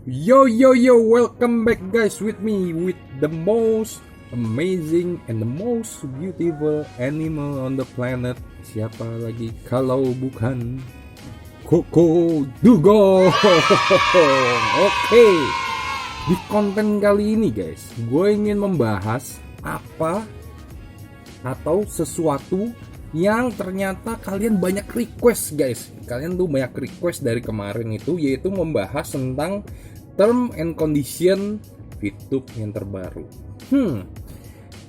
Yo yo yo, welcome back guys with me with the most amazing and the most beautiful animal on the planet. Siapa lagi kalau bukan Koko Dugong. Oke, di konten kali ini guys, gue ingin membahas apa atau sesuatu yang ternyata kalian banyak request guys. Kalian tuh banyak request dari kemarin itu, yaitu membahas tentang term and condition VTube yang terbaru.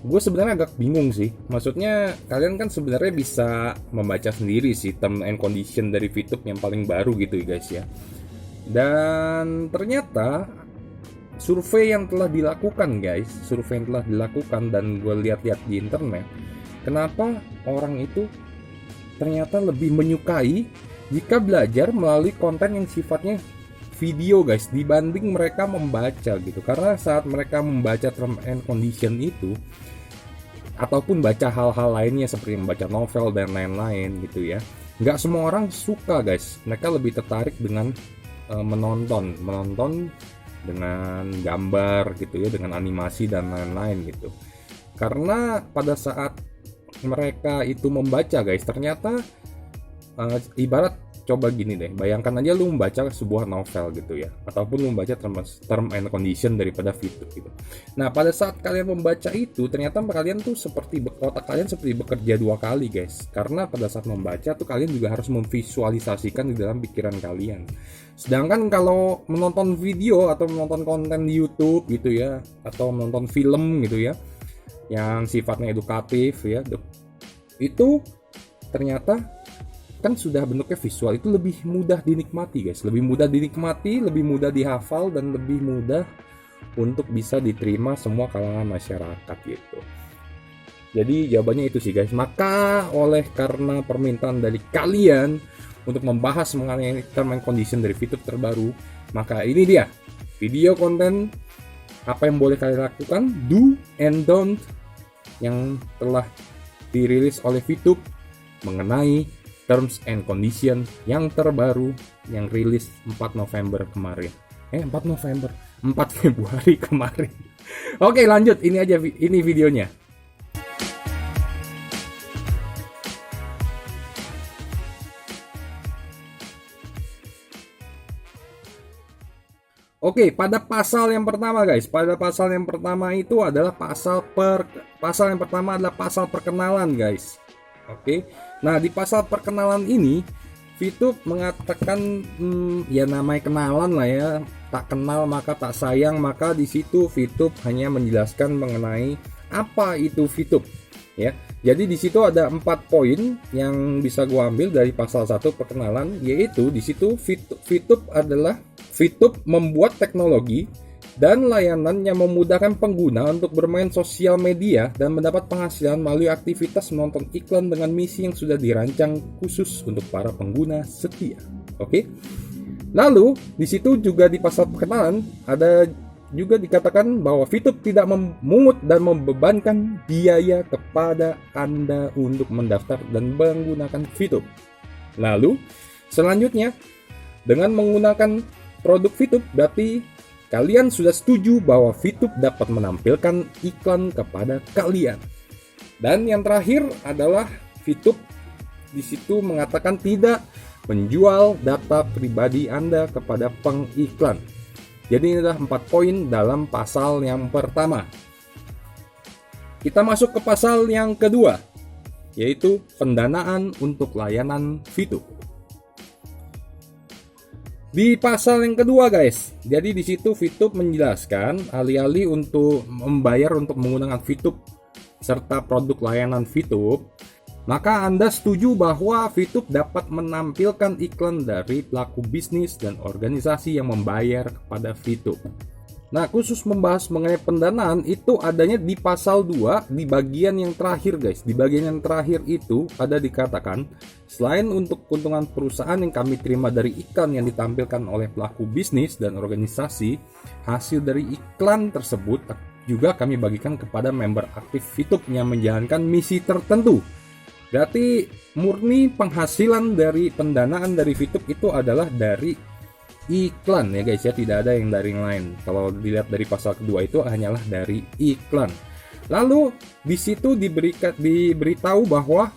Gue sebenarnya agak bingung sih. Maksudnya kalian kan sebenarnya bisa membaca sendiri sih term and condition dari VTube yang paling baru gitu ya guys ya. Dan ternyata survei yang telah dilakukan guys, dan gue lihat-lihat di internet, kenapa orang itu ternyata lebih menyukai jika belajar melalui konten yang sifatnya video guys, dibanding mereka membaca gitu. Karena saat mereka membaca term and condition itu, ataupun baca hal-hal lainnya seperti membaca novel dan lain-lain gitu ya, nggak semua orang suka guys. Mereka lebih tertarik dengan menonton dengan gambar gitu ya, dengan animasi dan lain-lain gitu. Karena pada saat mereka itu membaca guys, ternyata ibarat, coba gini deh, bayangkan aja lu membaca sebuah novel gitu ya, ataupun lu membaca term and condition daripada VTube gitu. Nah, pada saat kalian membaca itu, ternyata kalian tuh otak kalian seperti bekerja dua kali guys. Karena pada saat membaca tuh kalian juga harus memvisualisasikan di dalam pikiran kalian. Sedangkan kalau menonton video atau menonton konten di YouTube gitu ya, atau menonton film gitu ya, yang sifatnya edukatif ya, itu ternyata kan sudah bentuknya visual, itu lebih mudah dinikmati guys, lebih mudah dihafal, dan lebih mudah untuk bisa diterima semua kalangan masyarakat gitu. Jadi jawabannya itu sih guys. Maka karena permintaan dari kalian untuk membahas mengenai term and condition dari VTube terbaru, maka ini dia video konten apa yang boleh kalian lakukan, do and don't, yang telah dirilis oleh VTube mengenai terms and condition yang terbaru yang rilis 4 November kemarin. 4 Februari kemarin. Oke, lanjut. Ini videonya. Oke, pada pasal yang pertama guys, itu adalah pasal yang pertama adalah pasal perkenalan guys. Oke. Nah, di pasal perkenalan ini VTube mengatakan ya namanya kenalan lah ya, tak kenal maka tak sayang. Maka di situ VTube hanya menjelaskan mengenai apa itu VTube ya. Jadi di situ ada 4 poin yang bisa gua ambil dari pasal 1 perkenalan, yaitu di situ VTube membuat teknologi dan layanan yang memudahkan pengguna untuk bermain sosial media dan mendapat penghasilan melalui aktivitas menonton iklan dengan misi yang sudah dirancang khusus untuk para pengguna setia. Oke. Lalu di situ juga di pasal perkenalan ada juga dikatakan bahwa VTube tidak memungut dan membebankan biaya kepada Anda untuk mendaftar dan menggunakan VTube. Lalu selanjutnya, dengan menggunakan produk VTube berarti kalian sudah setuju bahwa VTube dapat menampilkan iklan kepada kalian. Dan yang terakhir adalah VTube di situ mengatakan tidak menjual data pribadi Anda kepada pengiklan. Jadi ini adalah 4 poin dalam pasal yang pertama. Kita masuk ke pasal yang kedua, yaitu pendanaan untuk layanan VTube. Di pasal yang kedua guys, jadi di situ VTube menjelaskan alih-alih untuk membayar untuk menggunakan VTube serta produk layanan VTube, maka Anda setuju bahwa VTube dapat menampilkan iklan dari pelaku bisnis dan organisasi yang membayar kepada VTube. Nah, khusus membahas mengenai pendanaan itu adanya di pasal 2 di bagian yang terakhir guys. Di bagian yang terakhir itu ada dikatakan, selain untuk keuntungan perusahaan yang kami terima dari iklan yang ditampilkan oleh pelaku bisnis dan organisasi, hasil dari iklan tersebut juga kami bagikan kepada member aktif VTube yang menjalankan misi tertentu. Berarti murni penghasilan dari pendanaan dari VTube itu adalah dari iklan ya guys ya, tidak ada yang dari yang lain. Kalau dilihat dari pasal kedua itu hanyalah dari iklan. Lalu di situ diberitahu bahwa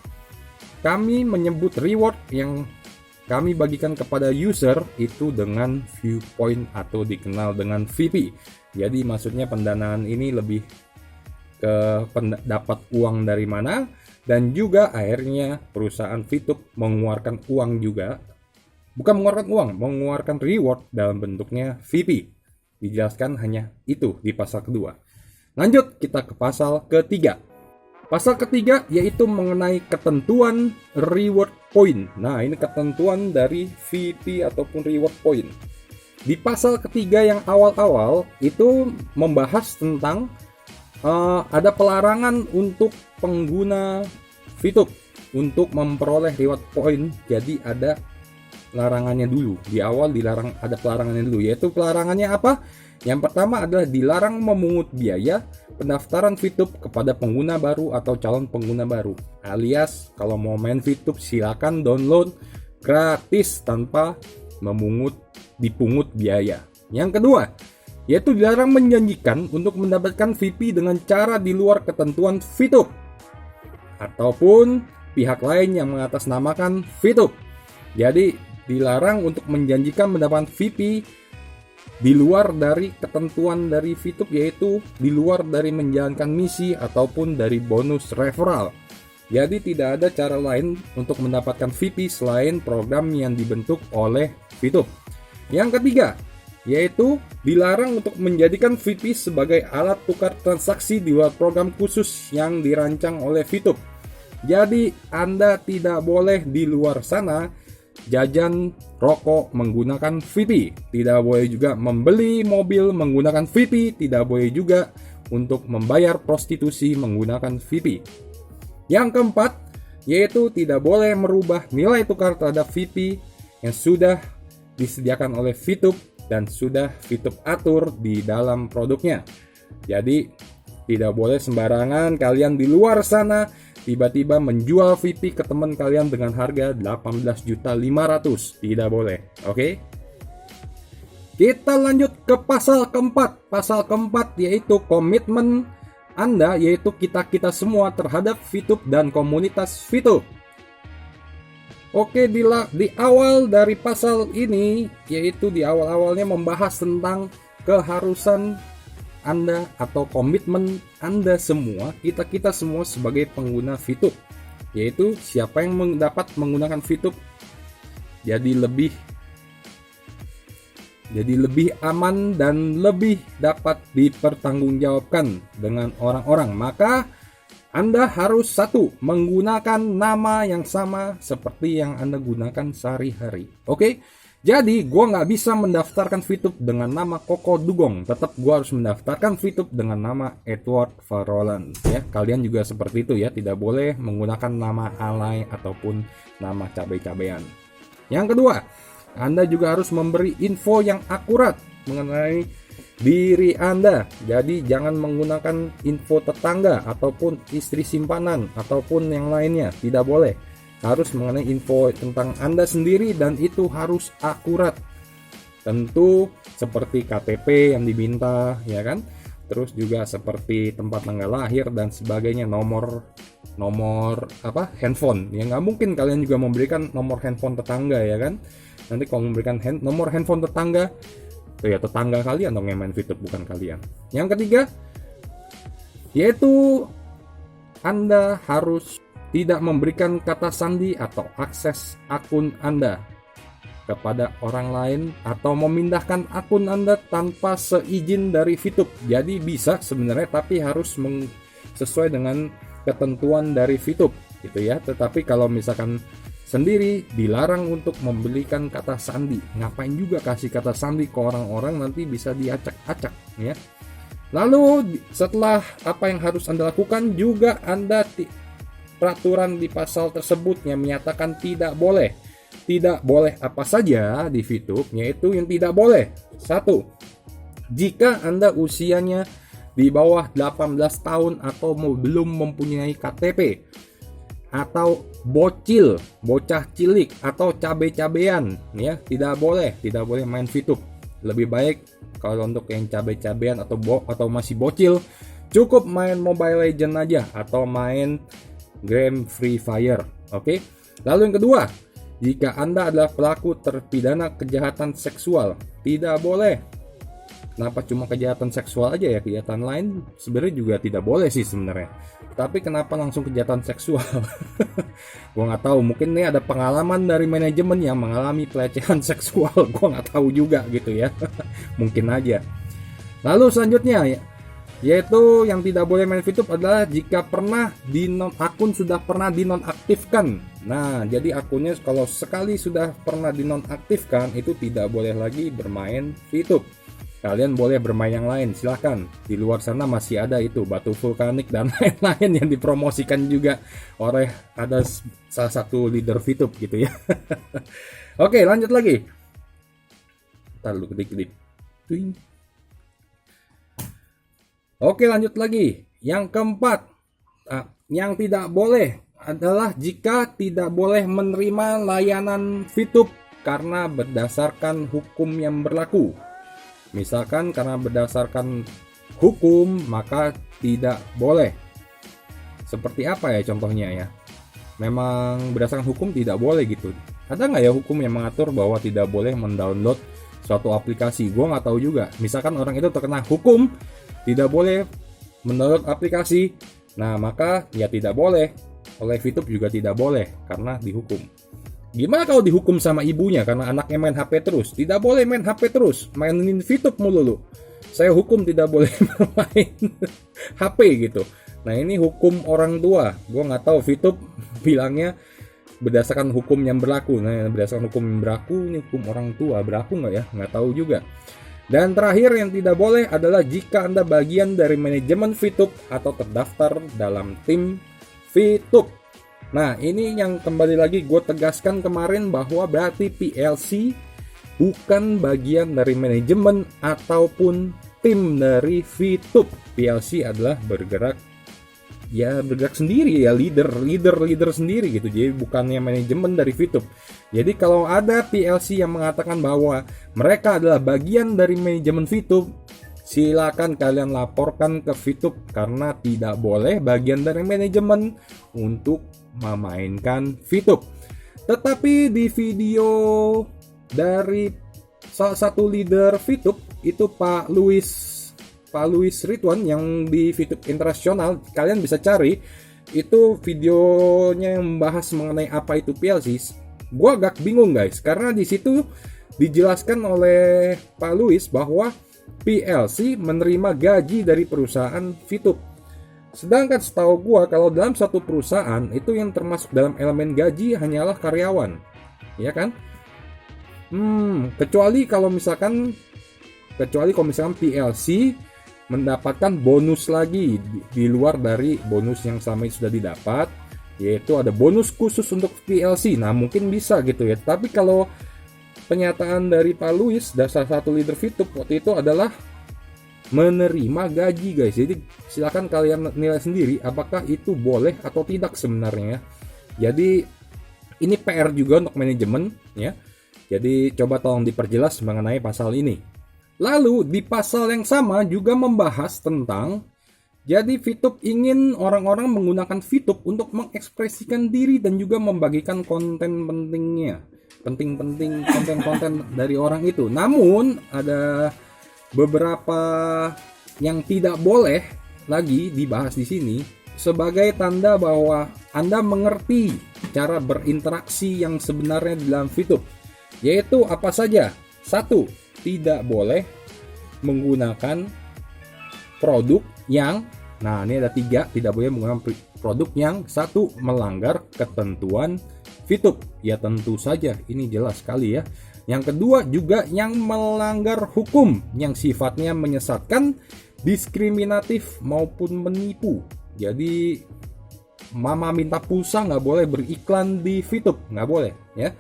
kami menyebut reward yang kami bagikan kepada user itu dengan viewpoint atau dikenal dengan VP. Jadi maksudnya pendanaan ini lebih ke dapat uang dari mana, dan juga akhirnya perusahaan VTube mengeluarkan uang juga. Bukan mengeluarkan uang, mengeluarkan reward dalam bentuknya VP. Dijelaskan hanya itu di pasal kedua. Lanjut kita ke pasal ketiga. Pasal ketiga yaitu mengenai ketentuan reward point. Nah, ini ketentuan dari VP ataupun reward point. Di pasal ketiga yang awal-awal itu membahas tentang ada pelarangan untuk pengguna VTube untuk memperoleh reward point. Jadi ada larangannya dulu. Di awal dilarang, ada pelarangannya dulu, yaitu pelarangannya apa? Yang pertama adalah dilarang memungut biaya pendaftaran VTube kepada pengguna baru atau calon pengguna baru. Alias kalau mau main VTube silakan download gratis tanpa dipungut biaya. Yang kedua, yaitu dilarang menjanjikan untuk mendapatkan VP dengan cara di luar ketentuan VTube ataupun pihak lain yang mengatasnamakan VTube. Jadi dilarang untuk menjanjikan mendapatkan VP di luar dari ketentuan dari VTube, yaitu di luar dari menjalankan misi ataupun dari bonus referral. Jadi tidak ada cara lain untuk mendapatkan VP selain program yang dibentuk oleh VTube. Yang ketiga, yaitu dilarang untuk menjadikan VP sebagai alat tukar transaksi di luar program khusus yang dirancang oleh VTube. Jadi Anda tidak boleh di luar sana jajan rokok menggunakan VP, tidak boleh juga membeli mobil menggunakan VP, tidak boleh juga untuk membayar prostitusi menggunakan VP. Yang keempat, yaitu tidak boleh merubah nilai tukar terhadap VP yang sudah disediakan oleh VTube dan sudah VTube atur di dalam produknya. Jadi tidak boleh sembarangan kalian di luar sana tiba-tiba menjual VP ke teman kalian dengan harga 18.500.000. Tidak boleh. Oke? Kita lanjut ke pasal keempat. Pasal keempat yaitu komitmen Anda, yaitu kita semua terhadap VTube dan komunitas VTube. Oke, di awal dari pasal ini, yaitu di awal-awalnya membahas tentang keharusan Anda atau komitmen Anda semua, kita semua sebagai pengguna VTube, yaitu siapa yang dapat menggunakan VTube jadi lebih aman dan lebih dapat dipertanggungjawabkan dengan orang-orang. Maka Anda harus satu, menggunakan nama yang sama seperti yang Anda gunakan sehari-hari. Oke? Jadi, gue nggak bisa mendaftarkan VTube dengan nama Koko Dugong. Tetap gue harus mendaftarkan VTube dengan nama Edward Farolan. Ya, kalian juga seperti itu ya. Tidak boleh menggunakan nama alay ataupun nama cabai-cabean. Yang kedua, Anda juga harus memberi info yang akurat mengenai diri Anda. Jadi jangan menggunakan info tetangga ataupun istri simpanan ataupun yang lainnya. Tidak boleh. Harus mengenai info tentang Anda sendiri dan itu harus akurat. Tentu seperti KTP yang diminta, ya kan? Terus juga seperti tempat tanggal lahir dan sebagainya, nomor handphone. Ya nggak mungkin kalian juga memberikan nomor handphone tetangga, ya kan? Nanti kalau memberikan nomor handphone tetangga, ya tetangga kalian dong yang main VTube, bukan kalian. Yang ketiga, yaitu Anda harus tidak memberikan kata sandi atau akses akun Anda kepada orang lain atau memindahkan akun Anda tanpa seizin dari VTube. Jadi bisa sebenarnya, tapi harus sesuai dengan ketentuan dari VTube gitu ya. Tetapi kalau misalkan sendiri, dilarang untuk memberikan kata sandi. Ngapain juga kasih kata sandi ke orang-orang, nanti bisa diacak-acak ya. Lalu setelah apa yang harus Anda lakukan, juga Anda peraturan di pasal tersebut yang menyatakan tidak boleh apa saja di VTube, yaitu yang tidak boleh. 1. Jika Anda usianya di bawah 18 tahun atau belum mempunyai KTP. atau bocil, bocah cilik atau cabe-cabean ya, tidak boleh main VTube. Lebih baik kalau untuk yang cabe-cabean atau masih bocil, cukup main Mobile Legend aja atau main game Free Fire. Oke. Lalu yang kedua, jika Anda adalah pelaku terpidana kejahatan seksual, tidak boleh. Kenapa cuma kejahatan seksual aja ya? Kejahatan lain sebenarnya juga tidak boleh sih sebenarnya. Tapi kenapa langsung kejahatan seksual? Gua nggak tahu. Mungkin ini ada pengalaman dari manajemen yang mengalami pelecehan seksual. Gua nggak tahu juga gitu ya. Mungkin aja. Lalu selanjutnya yaitu yang tidak boleh main VTube adalah jika akun sudah pernah dinonaktifkan. Nah, jadi akunnya kalau sekali sudah pernah dinonaktifkan itu tidak boleh lagi bermain VTube. Kalian boleh bermain yang lain, silahkan. Di luar sana masih ada itu batu vulkanik dan lain-lain yang dipromosikan juga oleh ada salah satu leader VTube gitu ya. Oke, lanjut lagi. Ntar lu kedip-kedip. Oke, lanjut lagi. Yang keempat, yang tidak boleh adalah jika tidak boleh menerima layanan VTube karena berdasarkan hukum yang berlaku. Misalkan karena berdasarkan hukum maka tidak boleh. Seperti apa ya contohnya ya? Memang berdasarkan hukum tidak boleh gitu. Ada nggak ya hukum yang mengatur bahwa tidak boleh mendownload suatu aplikasi? Gue nggak tahu juga. Misalkan orang itu terkena hukum tidak boleh mendownload aplikasi, nah maka ya tidak boleh. Oleh VTube juga tidak boleh karena dihukum. Gimana kalau dihukum sama ibunya karena anaknya main HP terus? Tidak boleh main HP terus, mainin VTube mulu. Saya hukum tidak boleh main HP gitu. Nah ini hukum orang tua. Gue nggak tahu VTube bilangnya berdasarkan hukum yang berlaku. Nah berdasarkan hukum yang berlaku, ini hukum orang tua berlaku nggak ya? Nggak tahu juga. Dan terakhir yang tidak boleh adalah jika Anda bagian dari manajemen VTube atau terdaftar dalam tim VTube. Nah ini yang kembali lagi gue tegaskan kemarin bahwa berarti PLC bukan bagian dari manajemen ataupun tim dari VTube. PLC adalah bergerak sendiri ya, leader sendiri gitu. Jadi bukannya manajemen dari VTube. Jadi kalau ada PLC yang mengatakan bahwa mereka adalah bagian dari manajemen VTube, silakan kalian laporkan ke VTube karena tidak boleh bagian dari manajemen untuk memainkan VTube. Tetapi di video dari salah satu leader VTube itu Pak Louis Ridwan yang di VTube Internasional, kalian bisa cari itu videonya yang membahas mengenai apa itu PLC. Gua agak bingung guys, karena di situ dijelaskan oleh Pak Louis bahwa PLC menerima gaji dari perusahaan VTube. Sedangkan setahu gua kalau dalam satu perusahaan itu yang termasuk dalam elemen gaji hanyalah karyawan, ya kan? Kecuali kalau misalkan PLC mendapatkan bonus lagi di luar dari bonus yang selama ini sudah didapat, yaitu ada bonus khusus untuk PLC. Nah mungkin bisa gitu ya. Tapi kalau pernyataan dari Pak Louis, salah satu leader VTube waktu itu adalah menerima gaji guys. Jadi silakan kalian nilai sendiri apakah itu boleh atau tidak sebenarnya. Jadi ini PR juga untuk manajemen ya. Jadi coba tolong diperjelas mengenai pasal ini. Lalu di pasal yang sama juga membahas tentang jadi VTube ingin orang-orang menggunakan VTube untuk mengekspresikan diri dan juga membagikan konten penting konten-konten dari orang itu. Namun ada beberapa yang tidak boleh lagi dibahas di sini sebagai tanda bahwa Anda mengerti cara berinteraksi yang sebenarnya di dalam VTube. Yaitu apa saja? 1. Tidak boleh menggunakan produk yang, nah ini ada 3, tidak boleh menggunakan produk yang 1 melanggar ketentuan VTube. Ya tentu saja, ini jelas sekali ya. Yang kedua juga yang melanggar hukum yang sifatnya menyesatkan, diskriminatif maupun menipu. Jadi mama minta pulsa nggak boleh beriklan di VTube, nggak boleh ya.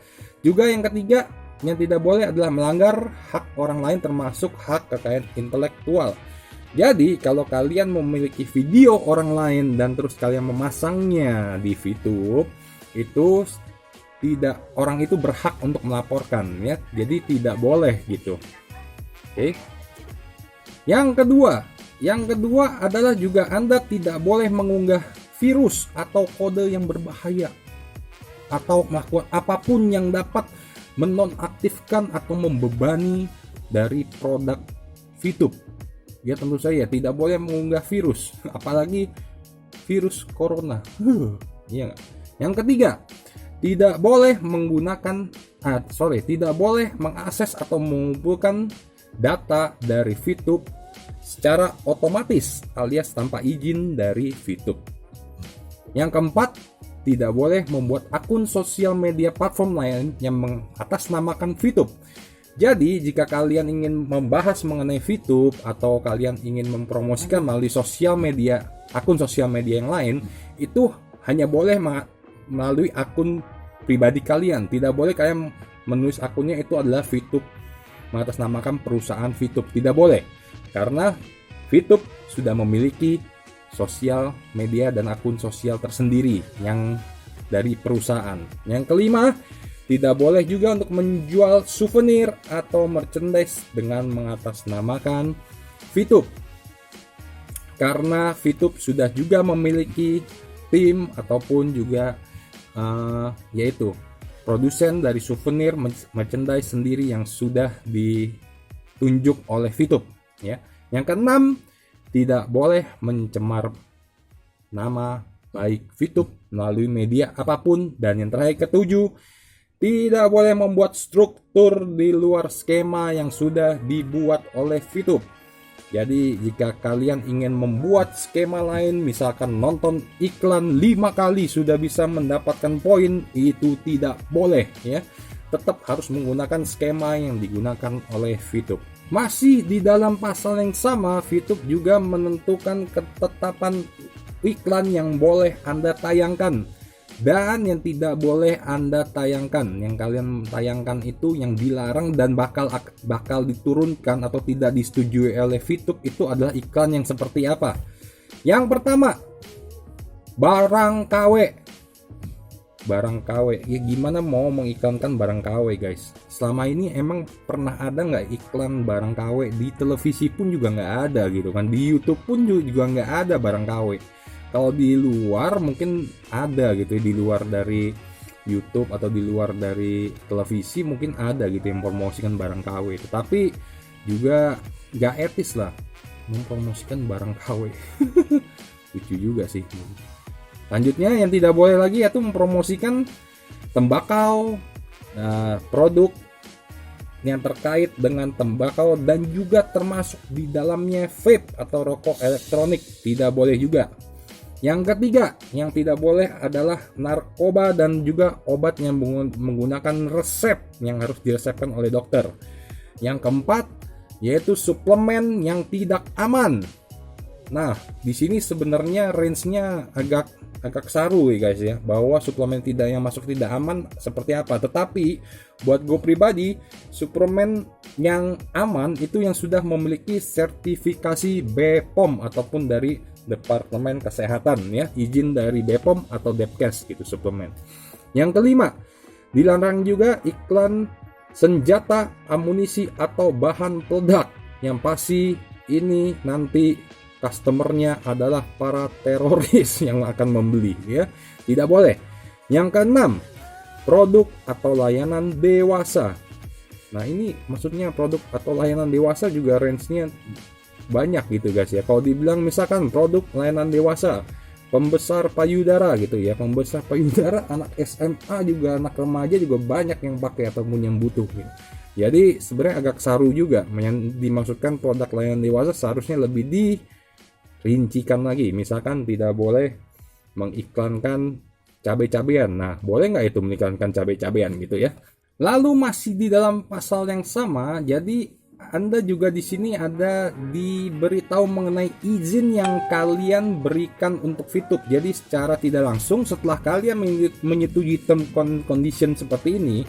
Juga yang ketiga yang tidak boleh adalah melanggar hak orang lain termasuk hak kekayaan intelektual. Jadi kalau kalian memiliki video orang lain dan terus kalian memasangnya di VTube, itu tidak, orang itu berhak untuk melaporkan ya. Jadi tidak boleh gitu. Oke. Yang kedua adalah juga Anda tidak boleh mengunggah virus atau kode yang berbahaya atau melakukan apapun yang dapat menonaktifkan atau membebani dari produk VTube. Ya tentu saja tidak boleh mengunggah virus, apalagi virus corona. Iya nggak? Yang ketiga, tidak boleh tidak boleh mengakses atau mengumpulkan data dari VTube secara otomatis alias tanpa izin dari VTube. Yang keempat, tidak boleh membuat akun sosial media platform lain yang mengatasnamakan VTube. Jadi, jika kalian ingin membahas mengenai VTube atau kalian ingin mempromosikan melalui akun sosial media yang lain, itu hanya boleh melalui akun pribadi kalian. Tidak boleh kalian menulis akunnya itu adalah VTube, mengatasnamakan perusahaan VTube. Tidak boleh, karena VTube sudah memiliki sosial media dan akun sosial tersendiri yang dari perusahaan. Yang kelima, tidak boleh juga untuk menjual souvenir atau merchandise dengan mengatasnamakan VTube, karena VTube sudah juga memiliki tim ataupun juga yaitu produsen dari souvenir merchandise sendiri yang sudah ditunjuk oleh VTube ya. Yang keenam, tidak boleh mencemar nama baik VTube melalui media apapun. Dan yang terakhir, ketujuh, tidak boleh membuat struktur di luar skema yang sudah dibuat oleh VTube. Jadi jika kalian ingin membuat skema lain, misalkan nonton iklan 5 kali sudah bisa mendapatkan poin, itu tidak boleh ya. Tetap harus menggunakan skema yang digunakan oleh VTube. Masih di dalam pasal yang sama, VTube juga menentukan ketetapan iklan yang boleh Anda tayangkan dan yang tidak boleh Anda tayangkan. Yang kalian tayangkan itu yang dilarang dan bakal diturunkan atau tidak disetujui oleh VTube itu adalah iklan yang seperti apa? Yang pertama, barang KW. Barang KW, ya gimana mau mengiklankan barang KW guys? Selama ini emang pernah ada nggak iklan barang KW? Di televisi pun juga nggak ada gitu kan, di YouTube pun juga nggak ada barang KW. Kalau di luar mungkin ada gitu, di luar dari YouTube atau di luar dari televisi mungkin ada gitu yang mempromosikan barang KW. Tetapi juga nggak etis lah mempromosikan barang KW. Lucu juga sih. Selanjutnya yang tidak boleh lagi yaitu mempromosikan tembakau, produk yang terkait dengan tembakau dan juga termasuk di dalamnya vape atau rokok elektronik, tidak boleh juga. Yang ketiga yang tidak boleh adalah narkoba dan juga obat yang menggunakan resep yang harus diresepkan oleh dokter. Yang keempat yaitu suplemen yang tidak aman. Nah, di sini sebenarnya range-nya agak saru ya guys ya, bahwa suplemen yang masuk tidak aman seperti apa. Tetapi buat gue pribadi, suplemen yang aman itu yang sudah memiliki sertifikasi BPOM ataupun dari Departemen Kesehatan ya, izin dari BPOM atau Depkes gitu suplemen. Yang kelima, dilarang juga iklan senjata, amunisi atau bahan peledak yang pasti ini nanti customernya adalah para teroris yang akan membeli ya. Tidak boleh. Yang keenam, produk atau layanan dewasa. Nah, ini maksudnya produk atau layanan dewasa juga range-nya banyak gitu guys ya. Kalau dibilang misalkan produk layanan dewasa, pembesar payudara gitu ya, pembesar payudara anak SMA juga, anak remaja juga banyak yang pakai ataupun yang butuh gitu. Jadi sebenarnya agak saru juga yang dimaksudkan produk layanan dewasa, seharusnya lebih dirincikan lagi. Misalkan tidak boleh mengiklankan cabai-cabean. Nah, boleh nggak itu mengiklankan cabai-cabean gitu ya? Lalu masih di dalam pasal yang sama, jadi Anda juga di sini ada diberitahu mengenai izin yang kalian berikan untuk VTube. Jadi secara tidak langsung setelah kalian menyetujui term condition seperti ini,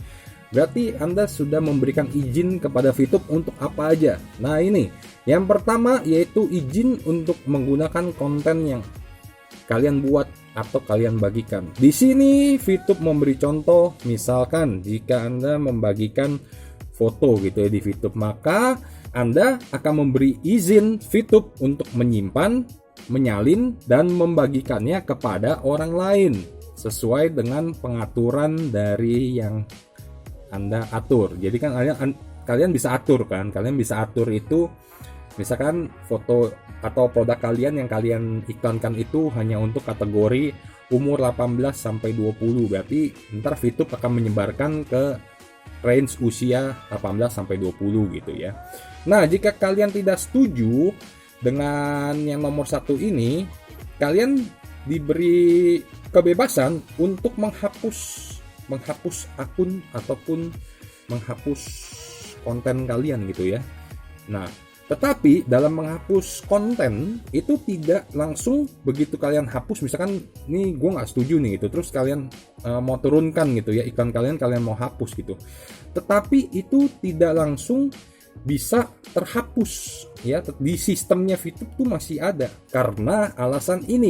Berarti Anda sudah memberikan izin kepada VTube untuk apa aja. Nah ini, yang pertama yaitu izin untuk menggunakan konten yang kalian buat atau kalian bagikan. Di sini VTube memberi contoh, misalkan jika Anda membagikan foto gitu ya di VTube, maka Anda akan memberi izin VTube untuk menyimpan, menyalin, dan membagikannya kepada orang lain sesuai dengan pengaturan dari yang Anda atur. Jadi kan kalian bisa atur kan, kalian bisa atur itu misalkan foto atau produk kalian yang kalian iklankan itu hanya untuk kategori umur 18 sampai 20. Berarti ntar VTube akan menyebarkan ke range usia 18 sampai 20 gitu ya. Nah, jika kalian tidak setuju dengan yang nomor 1 ini, kalian diberi kebebasan untuk menghapus akun ataupun menghapus konten kalian gitu ya. Nah, tetapi dalam menghapus konten itu tidak langsung begitu kalian hapus, misalkan nih gue nggak setuju nih gitu, terus kalian mau turunkan gitu ya iklan kalian mau hapus gitu, tetapi itu tidak langsung bisa terhapus ya, di sistemnya VTube tuh masih ada karena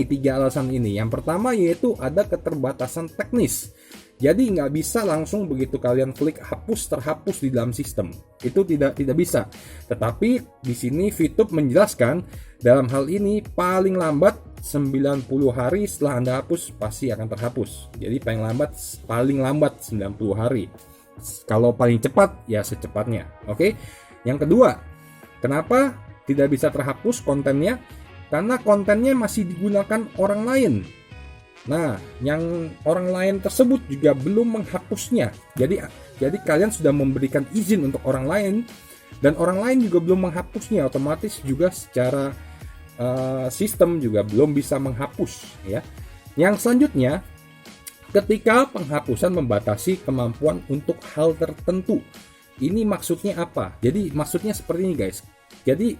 tiga alasan ini. Yang pertama yaitu ada keterbatasan teknis. Jadi nggak bisa langsung begitu kalian klik hapus terhapus di dalam sistem. Itu tidak bisa. Tetapi di sini VTube menjelaskan dalam hal ini paling lambat 90 hari setelah Anda hapus pasti akan terhapus. Jadi paling lambat 90 hari. Kalau paling cepat ya secepatnya. Oke. Yang kedua, kenapa tidak bisa terhapus kontennya? Karena kontennya masih digunakan orang lain. Nah, yang orang lain tersebut juga belum menghapusnya. Jadi kalian sudah memberikan izin untuk orang lain dan orang lain juga belum menghapusnya. Otomatis juga secara sistem juga belum bisa menghapus ya. Yang selanjutnya, ketika penghapusan membatasi kemampuan untuk hal tertentu. Ini maksudnya apa? Jadi maksudnya seperti ini guys. Jadi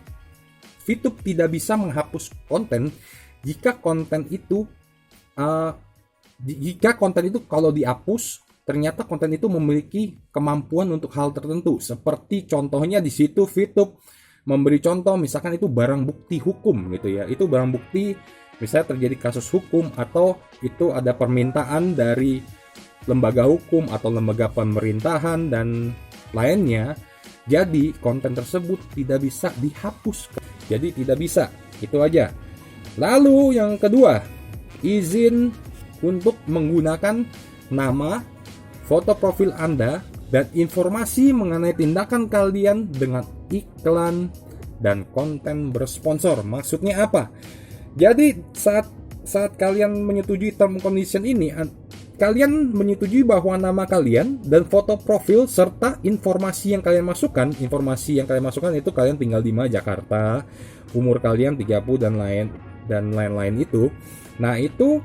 VTube tidak bisa menghapus konten jika konten itu kalau dihapus ternyata konten itu memiliki kemampuan untuk hal tertentu. Seperti contohnya di situ VTube memberi contoh misalkan itu barang bukti hukum gitu ya. Itu barang bukti misalnya terjadi kasus hukum atau itu ada permintaan dari lembaga hukum atau lembaga pemerintahan dan lainnya. Jadi konten tersebut tidak bisa dihapus. Jadi tidak bisa. Itu aja. Lalu yang kedua, izin untuk menggunakan nama, foto profil Anda dan informasi mengenai tindakan kalian dengan iklan dan konten bersponsor. Maksudnya apa? Jadi saat kalian menyetujui term condition ini, kalian menyetujui bahwa nama kalian dan foto profil serta informasi yang kalian masukkan itu kalian tinggal di mana, Jakarta, umur kalian 30 dan lain-lain itu. Nah, itu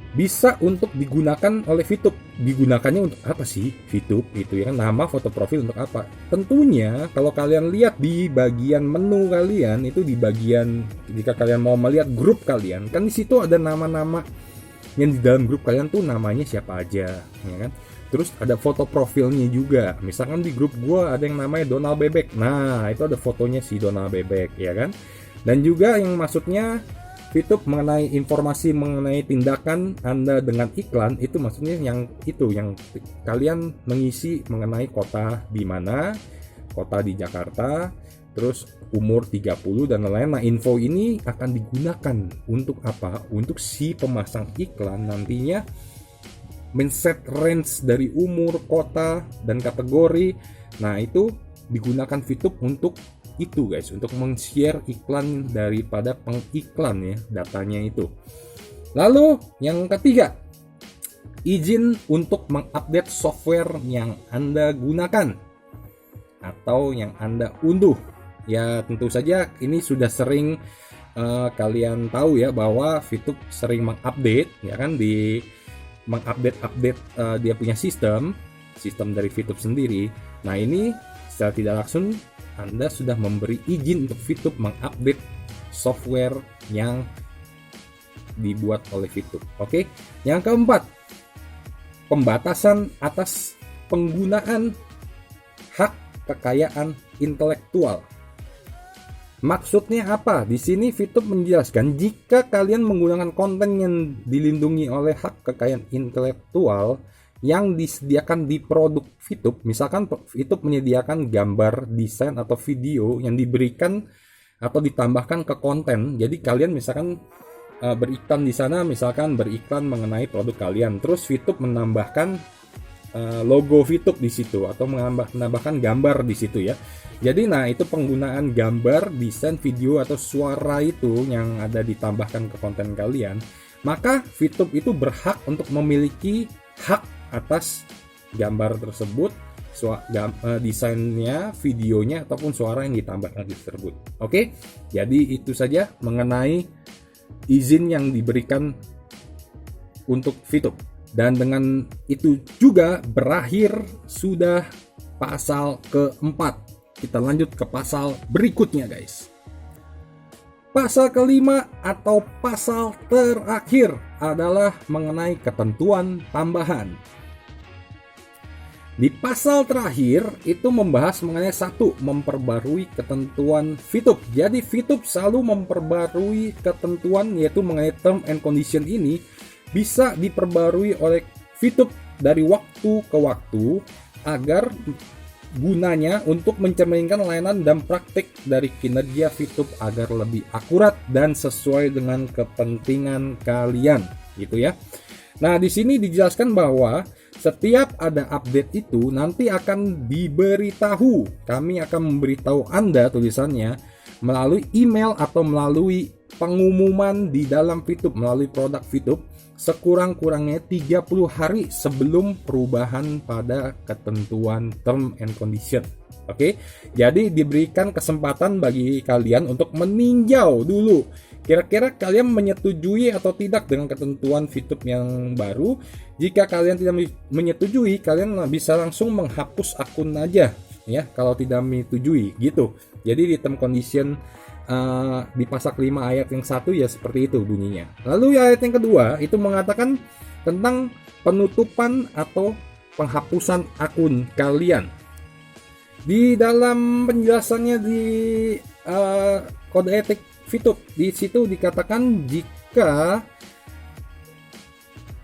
bisa untuk digunakan oleh VTube. Digunakannya untuk apa sih VTube itu ya kan, nama, foto profil untuk apa? Tentunya kalau kalian lihat di bagian menu kalian itu, di bagian jika kalian mau melihat grup kalian, kan di situ ada nama-nama yang di dalam grup kalian tuh namanya siapa aja ya kan. Terus ada foto profilnya juga. Misalkan di grup gua ada yang namanya Donald Bebek. Nah, itu ada fotonya si Donald Bebek ya kan. Dan juga yang maksudnya VTube mengenai informasi mengenai tindakan Anda dengan iklan, itu maksudnya yang kalian mengisi mengenai kota di mana, kota di Jakarta, terus umur 30 dan lain-lain. Nah, info ini akan digunakan untuk apa? Untuk si pemasang iklan nantinya men-set range dari umur, kota, dan kategori. Nah, itu digunakan VTube untuk itu guys, untuk men-share iklan daripada pengiklan ya, datanya itu. Lalu yang ketiga, izin untuk mengupdate software yang Anda gunakan atau yang Anda unduh. Ya tentu saja ini sudah sering kalian tahu ya, bahwa VTube sering mengupdate ya kan, mengupdate dia punya sistem dari VTube sendiri. Nah, ini secara tidak langsung Anda sudah memberi izin untuk VTube mengupdate software yang dibuat oleh VTube. Oke. Yang keempat, pembatasan atas penggunaan hak kekayaan intelektual. Maksudnya apa? Di sini VTube menjelaskan jika kalian menggunakan konten yang dilindungi oleh hak kekayaan intelektual yang disediakan di produk VTube, misalkan VTube menyediakan gambar, desain atau video yang diberikan atau ditambahkan ke konten. Jadi kalian misalkan beriklan di sana, misalkan beriklan mengenai produk kalian, terus VTube menambahkan logo VTube di situ atau menambahkan gambar di situ ya. Jadi itu penggunaan gambar, desain, video atau suara itu yang ada ditambahkan ke konten kalian, maka VTube itu berhak untuk memiliki hak atas gambar tersebut, desainnya, videonya ataupun suara yang ditambahkan tersebut. Oke, jadi itu saja mengenai izin yang diberikan untuk VTube. Dan dengan itu juga berakhir sudah pasal keempat. Kita lanjut ke pasal berikutnya guys. Pasal kelima atau pasal terakhir adalah mengenai ketentuan tambahan. Di pasal terakhir itu membahas mengenai memperbarui ketentuan VTube. Jadi VTube selalu memperbarui ketentuan, yaitu mengenai term and condition ini bisa diperbarui oleh VTube dari waktu ke waktu agar gunanya untuk mencerminkan layanan dan praktik dari kinerja VTube agar lebih akurat dan sesuai dengan kepentingan kalian, gitu ya. Nah, di sini dijelaskan bahwa setiap ada update itu nanti akan diberitahu. Kami akan memberitahu Anda tulisannya melalui email atau melalui pengumuman di dalam VTube, melalui produk VTube sekurang-kurangnya 30 hari sebelum perubahan pada ketentuan term and condition. Oke, jadi diberikan kesempatan bagi kalian untuk meninjau dulu kira-kira kalian menyetujui atau tidak dengan ketentuan VTube yang baru. Jika kalian tidak menyetujui, kalian bisa langsung menghapus akun aja ya kalau tidak menyetujui gitu. Jadi di term condition di pasal 5 ayat yang 1 ya seperti itu bunyinya. Lalu ayat yang kedua itu mengatakan tentang penutupan atau penghapusan akun kalian. Di dalam penjelasannya di kode etik VTube, di situ dikatakan jika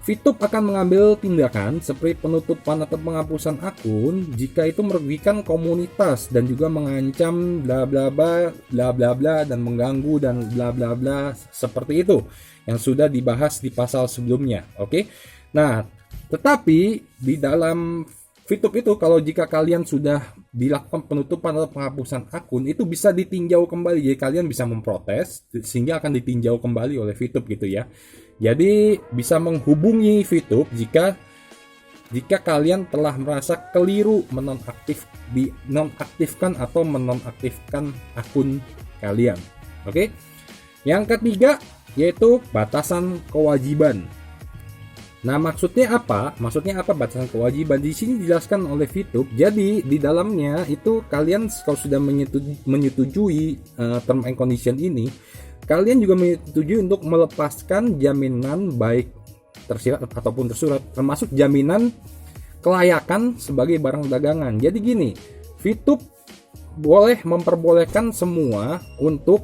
VTube akan mengambil tindakan seperti penutupan atau penghapusan akun jika itu merugikan komunitas dan juga mengancam bla bla bla bla bla bla dan mengganggu dan bla bla bla seperti itu yang sudah dibahas di pasal sebelumnya. Oke. Nah, tetapi di dalam VTube itu kalau jika kalian sudah dilakukan penutupan atau penghapusan akun itu bisa ditinjau kembali. Jadi kalian bisa memprotes sehingga akan ditinjau kembali oleh VTube gitu ya. Jadi bisa menghubungi VTube jika kalian telah merasa keliru menonaktifkan atau menonaktifkan akun kalian. Oke. Yang ketiga yaitu batasan kewajiban. Nah, maksudnya apa? Batasan kewajiban? Di sini dijelaskan oleh VTube. Jadi di dalamnya itu kalian kalau sudah menyetujui term and condition ini, kalian juga menyetujui untuk melepaskan jaminan baik tersirat ataupun tersurat, termasuk jaminan kelayakan sebagai barang dagangan. Jadi gini, VTube boleh memperbolehkan semua untuk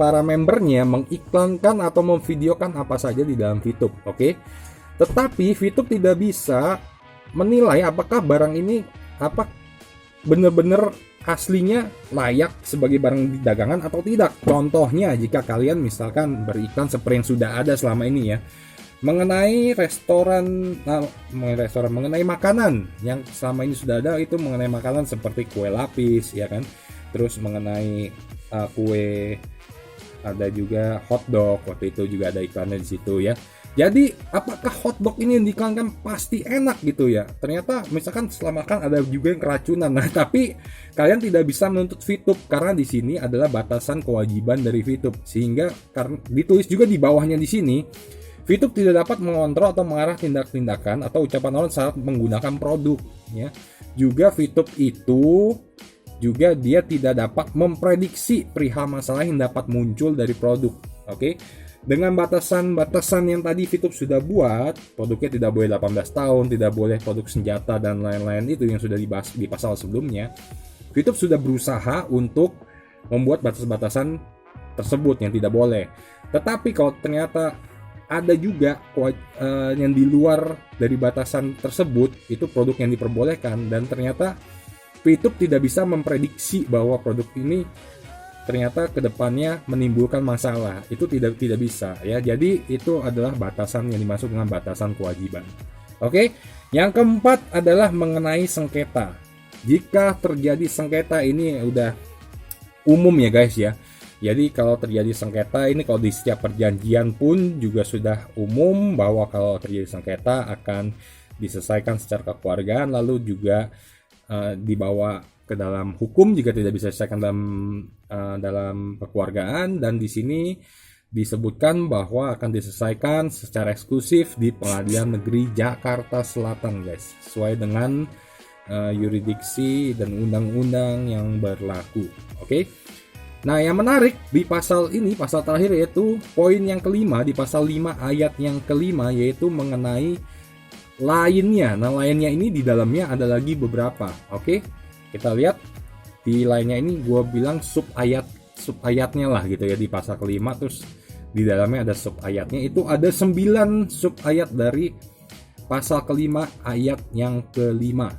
para membernya mengiklankan atau memvideokan apa saja di dalam VTube, oke? Tetapi VTube tidak bisa menilai apakah barang ini benar-benar aslinya layak sebagai barang dagangan atau tidak. Contohnya jika kalian misalkan beriklan seperti yang sudah ada selama ini ya, mengenai mengenai makanan yang selama ini sudah ada, itu mengenai makanan seperti kue lapis ya kan, terus mengenai kue, ada juga hotdog, waktu itu juga ada iklannya di situ ya. Jadi apakah hotdog ini yang diiklankan pasti enak gitu ya? Ternyata misalkan setelah makan ada juga yang keracunan. Nah, tapi kalian tidak bisa menuntut VTube karena di sini adalah batasan kewajiban dari VTube. Sehingga karena ditulis juga di bawahnya di sini, VTube tidak dapat mengontrol atau mengarah tindak-tindakan atau ucapan orang saat menggunakan produk ya. Juga VTube itu juga dia tidak dapat memprediksi perihal masalah yang dapat muncul dari produk. Oke. Dengan batasan-batasan yang tadi VTube sudah buat, produknya tidak boleh 18 tahun, tidak boleh produk senjata dan lain-lain itu yang sudah dibahas di pasal sebelumnya. VTube sudah berusaha untuk membuat batas-batasan tersebut yang tidak boleh. Tetapi kalau ternyata ada juga yang di luar dari batasan tersebut, itu produk yang diperbolehkan, dan ternyata VTube tidak bisa memprediksi bahwa produk ini ternyata kedepannya menimbulkan masalah, itu tidak bisa ya. Jadi itu adalah batasan yang dimaksud dengan batasan kewajiban. Oke, yang keempat adalah mengenai sengketa. Jika terjadi sengketa, ini udah umum ya guys ya. Jadi kalau terjadi sengketa ini, kalau di setiap perjanjian pun juga sudah umum bahwa kalau terjadi sengketa akan diselesaikan secara kekeluargaan, lalu juga dibawa ke dalam hukum jika tidak bisa diselesaikan dalam kekeluargaan, dan di sini disebutkan bahwa akan diselesaikan secara eksklusif di Pengadilan Negeri Jakarta Selatan guys, sesuai dengan yurisdiksi dan undang-undang yang berlaku. Oke. Nah, yang menarik di pasal ini, pasal terakhir, yaitu poin yang kelima di pasal 5 ayat yang kelima, yaitu mengenai lainnya. Nah, lainnya ini di dalamnya ada lagi beberapa. Oke. Kita lihat di lainnya ini, gue bilang sub ayatnya lah gitu ya, di pasal kelima, terus di dalamnya ada sub ayatnya. Itu ada 9 sub ayat dari pasal kelima ayat yang kelima.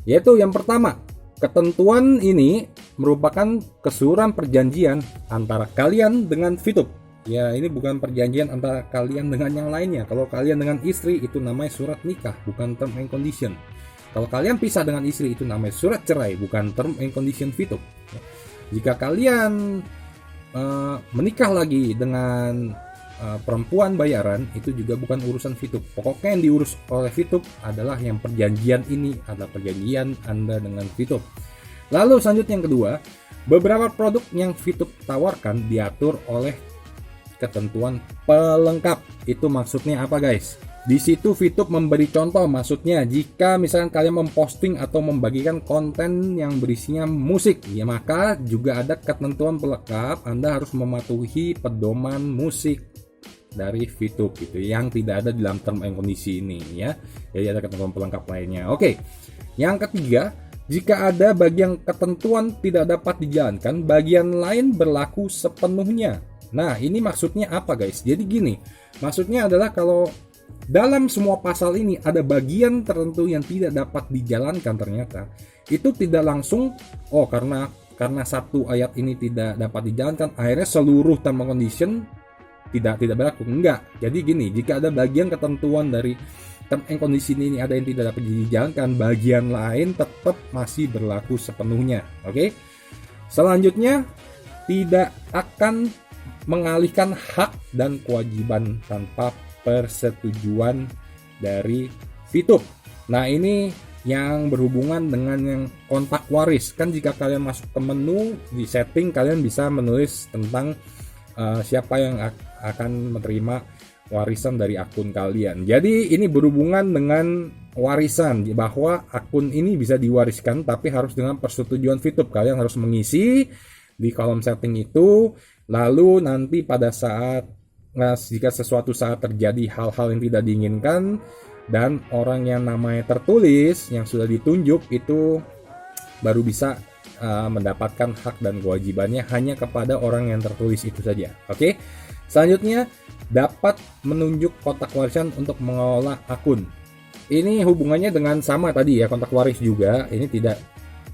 Yaitu yang pertama, ketentuan ini merupakan keseluruhan perjanjian antara kalian dengan VTube. Ya, ini bukan perjanjian antara kalian dengan yang lainnya. Kalau kalian dengan istri, itu namanya surat nikah, bukan term and condition. Kalau kalian pisah dengan istri, itu namanya surat cerai, bukan term and condition VTube. Jika kalian menikah lagi dengan perempuan bayaran, itu juga bukan urusan VTube. Pokoknya yang diurus oleh VTube adalah yang perjanjian ini, adalah perjanjian Anda dengan VTube. Lalu selanjutnya yang kedua, beberapa produk yang VTube tawarkan diatur oleh ketentuan pelengkap. Itu maksudnya apa guys? Di situ VTube memberi contoh, maksudnya jika misalkan kalian memposting atau membagikan konten yang berisinya musik, ya maka juga ada ketentuan pelengkap. Anda harus mematuhi pedoman musik dari VTube gitu, yang tidak ada di dalam term and condition ini ya. Jadi ada ketentuan pelengkap lainnya. Oke. Yang ketiga, jika ada bagian ketentuan tidak dapat dijalankan, bagian lain berlaku sepenuhnya. Nah, ini maksudnya apa guys? Jadi gini, maksudnya adalah kalau dalam semua pasal ini ada bagian tertentu yang tidak dapat dijalankan, ternyata itu tidak langsung karena satu ayat ini tidak dapat dijalankan akhirnya seluruh term and condition tidak berlaku. Enggak. Jadi gini, jika ada bagian ketentuan dari term and condition ini ada yang tidak dapat dijalankan, bagian lain tetap masih berlaku sepenuhnya. Oke. Selanjutnya, tidak akan mengalihkan hak dan kewajiban tanpa persetujuan dari VTube. Nah, ini yang berhubungan dengan yang kontak waris. Kan jika kalian masuk ke menu di setting, kalian bisa menulis tentang siapa yang akan menerima warisan dari akun kalian. Jadi ini berhubungan dengan warisan, bahwa akun ini bisa diwariskan tapi harus dengan persetujuan VTube. Kalian harus mengisi di kolom setting itu, lalu nanti pada saat jika sesuatu saat terjadi hal-hal yang tidak diinginkan dan orang yang namanya tertulis yang sudah ditunjuk, itu baru bisa mendapatkan hak dan kewajibannya hanya kepada orang yang tertulis itu saja. Oke. Selanjutnya, dapat menunjuk kontak warisan untuk mengelola akun. Ini hubungannya dengan sama tadi ya, kontak waris juga. Ini tidak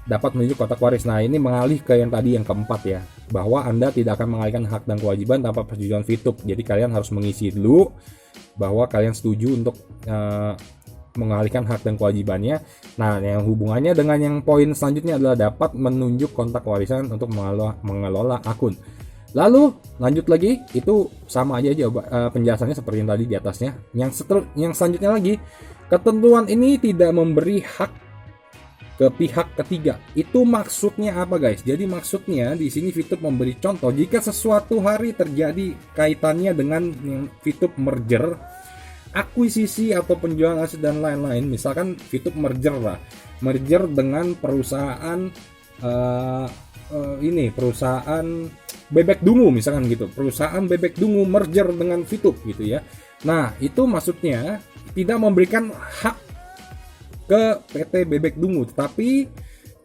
dapat menunjuk kontak waris. Nah, ini mengalih ke yang tadi yang keempat ya, bahwa Anda tidak akan mengalihkan hak dan kewajiban tanpa persetujuan VTube. Jadi kalian harus mengisi dulu bahwa kalian setuju untuk mengalihkan hak dan kewajibannya. Nah, yang hubungannya dengan yang poin selanjutnya adalah dapat menunjuk kontak warisan untuk mengelola akun. Lalu lanjut lagi, itu sama aja penjelasannya seperti yang tadi di atasnya. Yang selanjutnya lagi, ketentuan ini tidak memberi hak ke pihak ketiga. Itu maksudnya apa guys? Jadi maksudnya di sini VTube memberi contoh, jika sesuatu hari terjadi kaitannya dengan yang VTube merger, akuisisi atau penjualan aset dan lain-lain, misalkan VTube merger lah merger dengan perusahaan perusahaan Bebek Dungu misalkan gitu. Perusahaan Bebek Dungu merger dengan VTube gitu ya. Nah, itu maksudnya tidak memberikan hak ke PT Bebek Dungu, tapi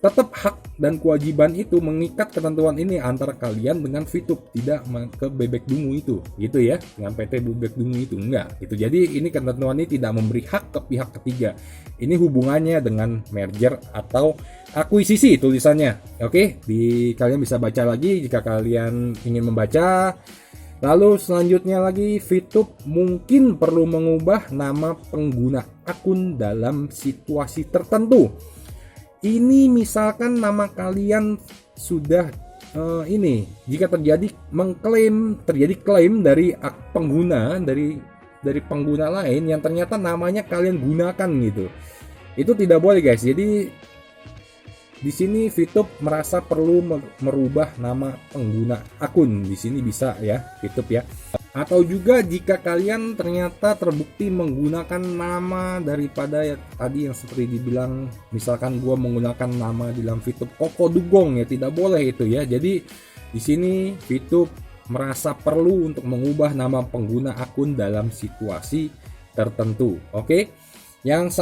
tetap hak dan kewajiban itu mengikat ketentuan ini antara kalian dengan VTube, tidak ke Bebek Dungu itu, gitu ya, dengan PT Bebek Dungu itu enggak, gitu. Jadi ini ketentuan ini tidak memberi hak ke pihak ketiga. Ini hubungannya dengan merger atau akuisisi tulisannya. Oke, kalian bisa baca lagi jika kalian ingin membaca. Lalu selanjutnya lagi, VTube mungkin perlu mengubah nama pengguna akun dalam situasi tertentu. Ini misalkan nama kalian sudah jika terjadi klaim dari pengguna dari pengguna lain yang ternyata namanya kalian gunakan gitu. Itu tidak boleh guys. Jadi di sini VTube merasa perlu merubah nama pengguna akun. Di sini bisa ya VTube ya. Atau juga jika kalian ternyata terbukti menggunakan nama daripada tadi yang seperti dibilang, misalkan gua menggunakan nama di dalam VTube Koko Dugong ya, tidak boleh itu ya. Jadi di sini VTube merasa perlu untuk mengubah nama pengguna akun dalam situasi tertentu. Oke. Yang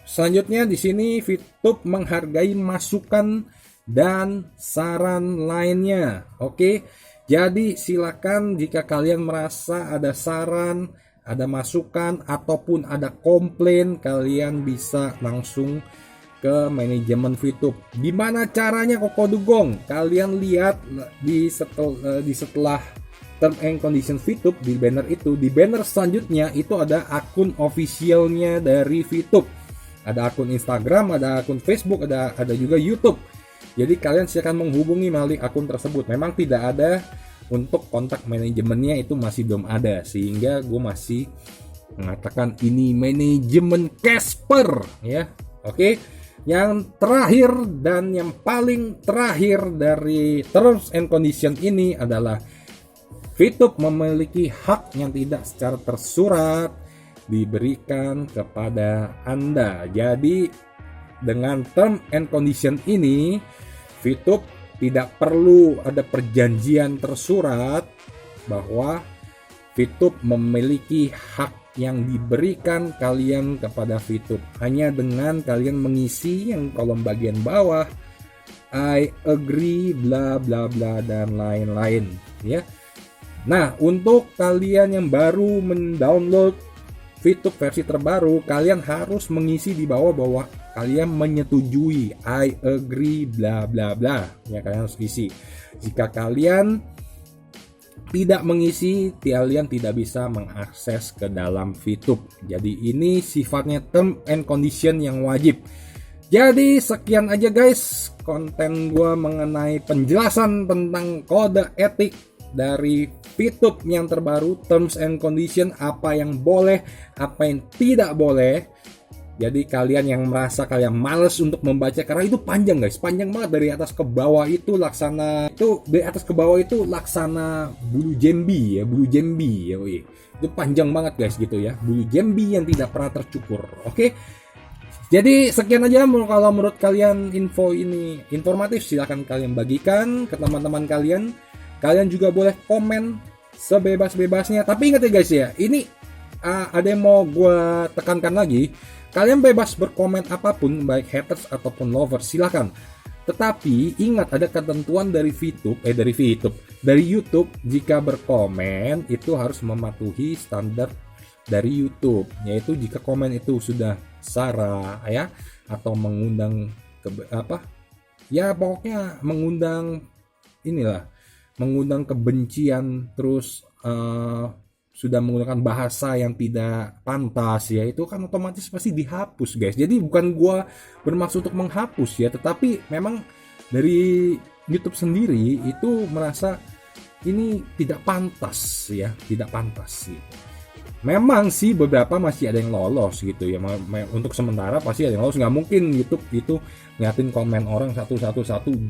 selanjutnya di sini VTube menghargai masukan dan saran lainnya. Oke. Jadi silakan jika kalian merasa ada saran, ada masukan ataupun ada komplain, kalian bisa langsung ke manajemen VTube. Gimana caranya Koko Dugong? Kalian lihat di setelah term and condition VTube di banner itu, di banner selanjutnya itu ada akun officialnya dari VTube. Ada akun Instagram, ada akun Facebook, ada juga YouTube. Jadi kalian silakan menghubungi melalui akun tersebut. Memang tidak ada untuk kontak manajemennya, itu masih belum ada, sehingga gue masih mengatakan ini manajemen Casper ya. Oke. Yang terakhir dan yang paling terakhir dari terms and condition ini adalah VTube memiliki hak yang tidak secara tersurat diberikan kepada Anda. Jadi dengan term and condition ini, VTube tidak perlu ada perjanjian tersurat bahwa VTube memiliki hak yang diberikan kalian kepada VTube. Hanya dengan kalian mengisi yang kolom bagian bawah, I agree, bla bla bla dan lain-lain ya. Nah, untuk kalian yang baru mendownload VTube versi terbaru, kalian harus mengisi di bawah bahwa kalian menyetujui, I agree, bla bla bla. Ya, kalian harus isi. Jika kalian tidak mengisi, kalian tidak bisa mengakses ke dalam VTube. Jadi ini sifatnya term and condition yang wajib. Jadi sekian aja guys konten gua mengenai penjelasan tentang kode etik dari VTube yang terbaru, terms and condition, apa yang boleh, apa yang tidak boleh. Jadi kalian yang merasa kalian males untuk membaca karena itu panjang guys, panjang banget dari atas ke bawah itu laksana bulu jambi ya, itu panjang banget guys gitu ya, bulu jambi yang tidak pernah tercukur. Oke. Jadi sekian aja. Kalau menurut kalian info ini informatif, silahkan kalian bagikan ke teman-teman kalian. Kalian juga boleh komen sebebas-bebasnya. Tapi ingat ya guys ya, ini ada yang mau gue tekankan lagi. Kalian bebas berkomen apapun, baik haters ataupun lovers, silahkan. Tetapi ingat ada ketentuan dari YouTube. Jika berkomen itu harus mematuhi standar dari YouTube, yaitu jika komen itu sudah sara ya, atau mengundang pokoknya mengundang kebencian, terus sudah menggunakan bahasa yang tidak pantas ya, itu kan otomatis pasti dihapus guys. Jadi bukan gua bermaksud untuk menghapus ya, tetapi memang dari YouTube sendiri itu merasa ini tidak pantas ya, tidak pantas gitu. Memang sih beberapa masih ada yang lolos gitu ya, untuk sementara pasti ada yang lolos. Nggak mungkin YouTube itu ngeliatin komen orang satu-satu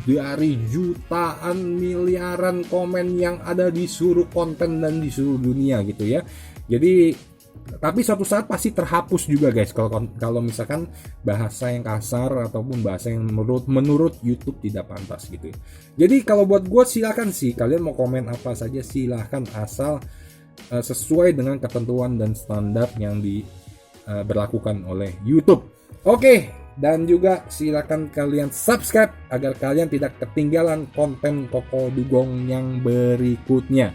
dari jutaan miliaran komen yang ada di seluruh konten dan di seluruh dunia gitu ya. Jadi Tapi suatu saat pasti terhapus juga guys kalau misalkan bahasa yang kasar ataupun bahasa yang menurut YouTube tidak pantas gitu. Jadi kalau buat gue silakan sih, kalian mau komen apa saja silahkan, asal sesuai dengan ketentuan dan standar yang diberlakukan oleh YouTube. Oke, dan juga silakan kalian subscribe agar kalian tidak ketinggalan konten Koko Dugong yang berikutnya.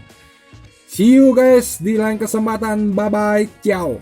See you guys di lain kesempatan. Bye bye. Ciao.